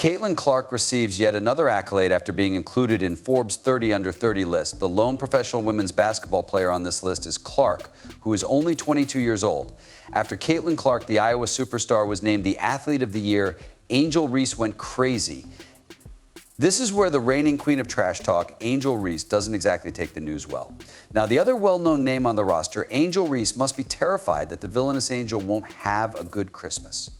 Caitlin Clark receives yet another accolade after being included in Forbes 30 Under 30 list. The lone professional women's basketball player on this list is Clark, who is only 22 years old. After Caitlin Clark, the Iowa superstar, was named the Athlete of the Year, Angel Reese went crazy. This is where the reigning queen of trash talk, Angel Reese, doesn't exactly take the news well. Now, the other well-known name on the roster, Angel Reese, must be terrified that the villainous Angel won't have a good Christmas.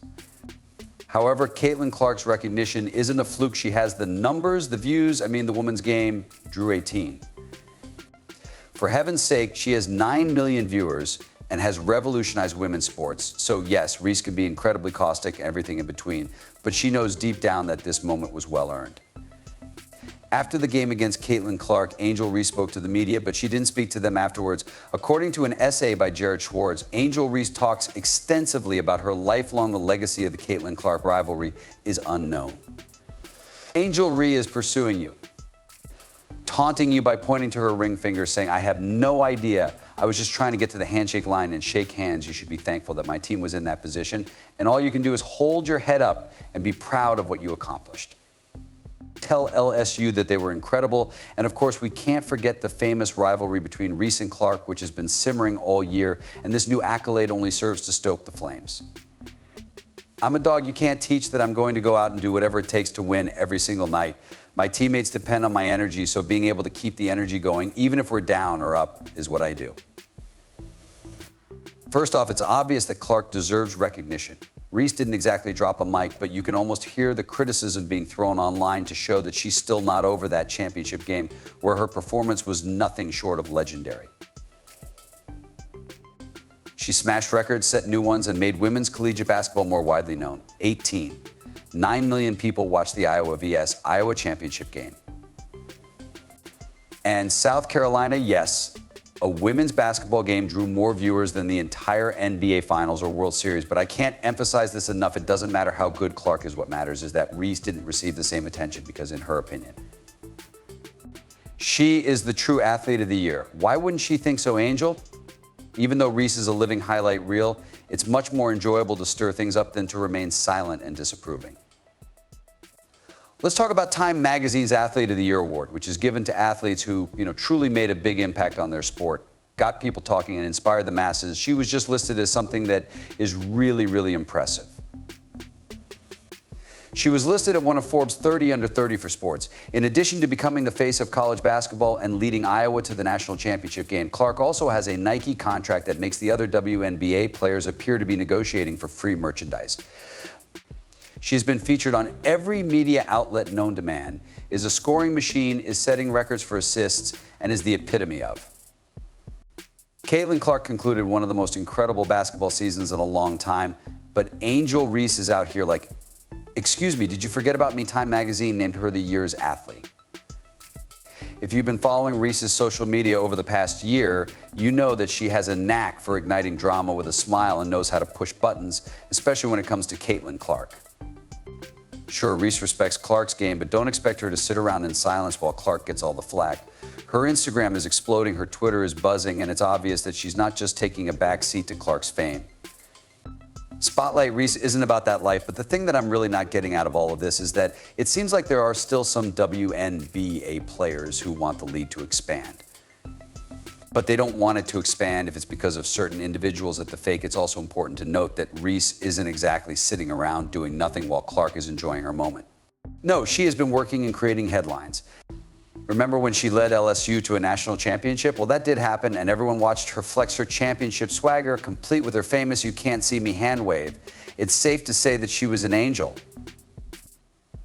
However, Caitlin Clark's recognition isn't a fluke. She has the numbers, the views. The women's game drew 18. For heaven's sake, she has 9 million viewers and has revolutionized women's sports. So yes, Reese can be incredibly caustic and everything in between, but she knows deep down that this moment was well earned. After the game against Caitlin Clark, Angel Reese spoke to the media, but she didn't speak to them afterwards. According to an essay by Jared Schwartz, Angel Reese talks extensively about her lifelong legacy of the Caitlin Clark rivalry is unknown. Angel Reese is pursuing you, taunting you by pointing to her ring finger, saying, "I have no idea. I was just trying to get to the handshake line and shake hands. You should be thankful that my team was in that position. And all you can do is hold your head up and be proud of what you accomplished." Tell LSU that they were incredible. And of course, we can't forget the famous rivalry between Reese and Clark, which has been simmering all year. And this new accolade only serves to stoke the flames. I'm a dog you can't teach that I'm going to go out and do whatever it takes to win every single night. My teammates depend on my energy, so being able to keep the energy going, even if we're down or up, is what I do. First off, it's obvious that Clark deserves recognition. Reese didn't exactly drop a mic, but you can almost hear the criticism being thrown online to show that she's still not over that championship game, where her performance was nothing short of legendary. She smashed records, set new ones, and made women's collegiate basketball more widely known. 18. 9 million people watched the Iowa vs. Iowa championship game. And South Carolina, yes, a women's basketball game drew more viewers than the entire NBA Finals or World Series, but I can't emphasize this enough. It doesn't matter how good Clark is. What matters is that Reese didn't receive the same attention because, in her opinion, she is the true athlete of the year. Why wouldn't she think so, Angel? Even though Reese is a living highlight reel, it's much more enjoyable to stir things up than to remain silent and disapproving. Let's talk about Time Magazine's Athlete of the Year award, which is given to athletes who, truly made a big impact on their sport, got people talking, and inspired the masses. She was just listed as something that is really, really impressive. She was listed at one of Forbes 30 Under 30 for sports. In addition to becoming the face of college basketball and leading Iowa to the national championship game, Clark also has a Nike contract that makes the other WNBA players appear to be negotiating for free merchandise. She's been featured on every media outlet known to man, is a scoring machine, is setting records for assists, and is the epitome of. Caitlin Clark concluded one of the most incredible basketball seasons in a long time, but Angel Reese is out here like, "Excuse me, did you forget about me?" Time Magazine named her the year's athlete. If you've been following Reese's social media over the past year, you know that she has a knack for igniting drama with a smile and knows how to push buttons, especially when it comes to Caitlin Clark. Sure, Reese respects Clark's game, but don't expect her to sit around in silence while Clark gets all the flack. Her Instagram is exploding, her Twitter is buzzing, and it's obvious that she's not just taking a back seat to Clark's fame. Spotlight Reese isn't about that life, but the thing that I'm really not getting out of all of this is that it seems like there are still some WNBA players who want the league to expand. But they don't want it to expand if it's because of certain individuals at the fake. It's also important to note that Reese isn't exactly sitting around doing nothing while Clark is enjoying her moment. No, she has been working and creating headlines. Remember when she led LSU to a national championship? Well, that did happen, and everyone watched her flex her championship swagger, complete with her famous "You Can't See Me" hand wave. It's safe to say that she was an angel.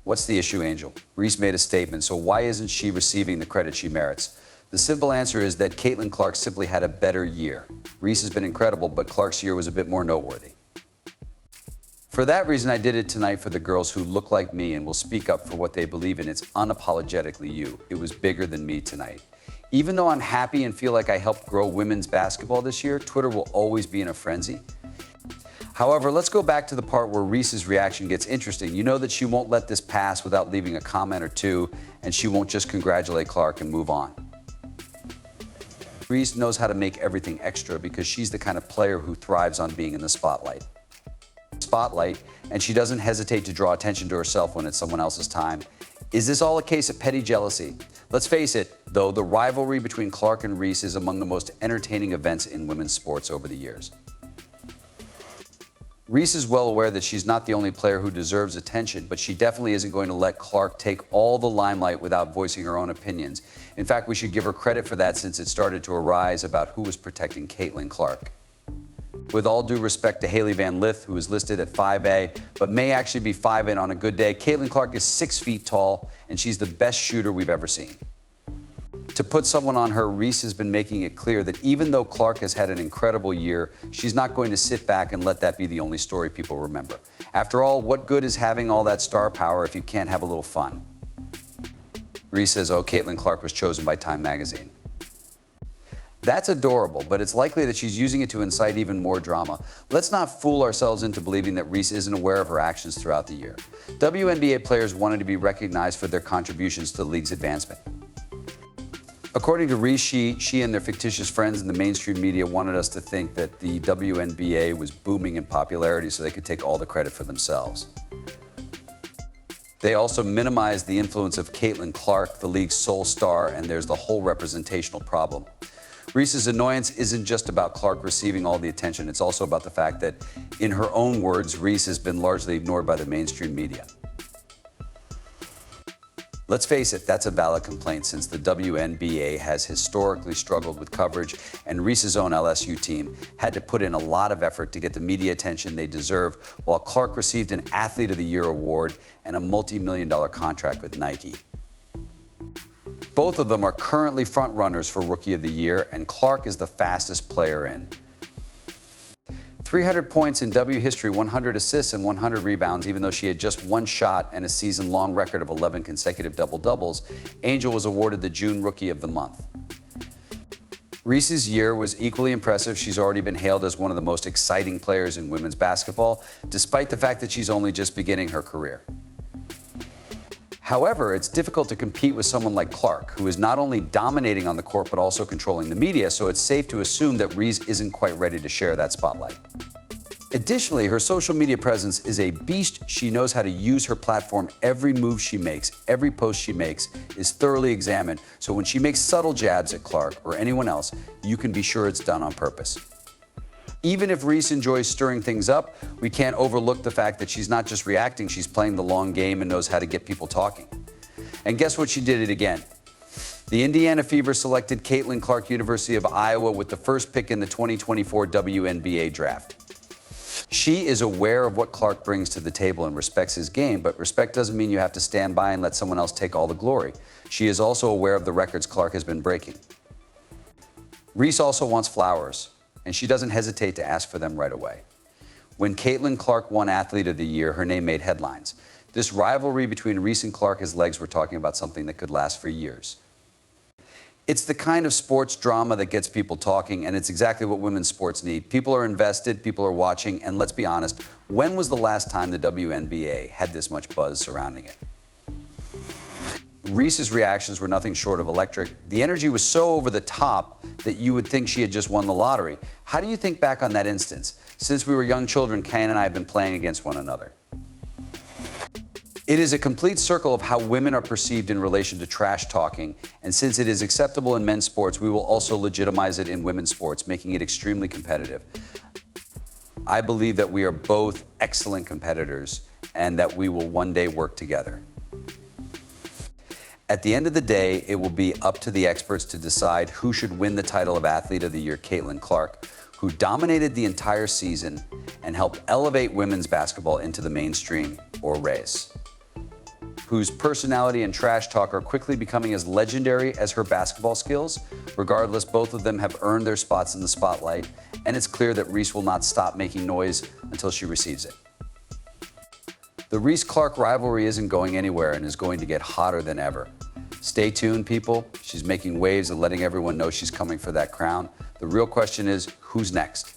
What's the issue, Angel? Reese made a statement, so why isn't she receiving the credit she merits? The simple answer is that Caitlin Clark simply had a better year. Reese has been incredible, but Clark's year was a bit more noteworthy. For that reason, I did it tonight for the girls who look like me and will speak up for what they believe in. It's unapologetically you. It was bigger than me tonight. Even though I'm happy and feel like I helped grow women's basketball this year, Twitter will always be in a frenzy. However, let's go back to the part where Reese's reaction gets interesting. You know that she won't let this pass without leaving a comment or two, and she won't just congratulate Clark and move on. Reese knows how to make everything extra because she's the kind of player who thrives on being in the spotlight. spotlight, and she doesn't hesitate to draw attention to herself when it's someone else's time. Is this all a case of petty jealousy? Let's face it, though, the rivalry between Clark and Reese is among the most entertaining events in women's sports over the years. Reese is well aware that she's not the only player who deserves attention, but she definitely isn't going to let Clark take all the limelight without voicing her own opinions. In fact, we should give her credit for that, since it started to arise about who was protecting Caitlin Clark. With all due respect to Haley Van Lith, who is listed at 5A, but may actually be 5A on a good day, Caitlin Clark is 6 feet tall, and she's the best shooter we've ever seen. To put someone on her, Reese has been making it clear that even though Clark has had an incredible year, she's not going to sit back and let that be the only story people remember. After all, what good is having all that star power if you can't have a little fun? Reese says, oh, Caitlin Clark was chosen by Time magazine. That's adorable, but it's likely that she's using it to incite even more drama. Let's not fool ourselves into believing that Reese isn't aware of her actions throughout the year. WNBA players wanted to be recognized for their contributions to the league's advancement. According to Reese, she and their fictitious friends in the mainstream media wanted us to think that the WNBA was booming in popularity so they could take all the credit for themselves. They also minimized the influence of Caitlin Clark, the league's sole star, and there's the whole representational problem. Reese's annoyance isn't just about Clark receiving all the attention, it's also about the fact that, in her own words, Reese has been largely ignored by the mainstream media. Let's face it, that's a valid complaint, since the WNBA has historically struggled with coverage, and Reese's own LSU team had to put in a lot of effort to get the media attention they deserve, while Clark received an Athlete of the Year award and a multi-million-dollar contract with Nike. Both of them are currently front-runners for Rookie of the Year, and Clark is the fastest player in. 300 points in W history, 100 assists, and 100 rebounds, even though she had just one shot and a season-long record of 11 consecutive double-doubles, Angel was awarded the June Rookie of the Month. Reese's year was equally impressive. She's already been hailed as one of the most exciting players in women's basketball, despite the fact that she's only just beginning her career. However, it's difficult to compete with someone like Clark, who is not only dominating on the court but also controlling the media, so it's safe to assume that Reese isn't quite ready to share that spotlight. Additionally, her social media presence is a beast. She knows how to use her platform. Every move she makes, every post she makes is thoroughly examined, so when she makes subtle jabs at Clark or anyone else, you can be sure it's done on purpose. Even if Reese enjoys stirring things up, we can't overlook the fact that she's not just reacting, she's playing the long game and knows how to get people talking. And guess what? She did it again. The Indiana Fever selected Caitlin Clark, University of Iowa, with the first pick in the 2024 WNBA draft. She is aware of what Clark brings to the table and respects his game, but respect doesn't mean you have to stand by and let someone else take all the glory. She is also aware of the records Clark has been breaking. Reese also wants flowers, and she doesn't hesitate to ask for them right away. When Caitlin Clark won Athlete of the Year, her name made headlines. This rivalry between Reese and Clark has legs. We're talking about something that could last for years. It's the kind of sports drama that gets people talking, and it's exactly what women's sports need. People are invested, people are watching, and let's be honest, when was the last time the WNBA had this much buzz surrounding it? Reese's reactions were nothing short of electric. The energy was so over the top that you would think she had just won the lottery. How do you think back on that instance? Since we were young children, Ken and I have been playing against one another. It is a complete circle of how women are perceived in relation to trash talking, and since it is acceptable in men's sports, we will also legitimize it in women's sports, making it extremely competitive. I believe that we are both excellent competitors and that we will one day work together. At the end of the day, it will be up to the experts to decide who should win the title of Athlete of the Year, Caitlin Clark, who dominated the entire season and helped elevate women's basketball into the mainstream, or Reese, whose personality and trash talk are quickly becoming as legendary as her basketball skills. Regardless, both of them have earned their spots in the spotlight, and it's clear that Reese will not stop making noise until she receives it. The Reese-Clark rivalry isn't going anywhere and is going to get hotter than ever. Stay tuned, people. She's making waves and letting everyone know she's coming for that crown. The real question is, who's next?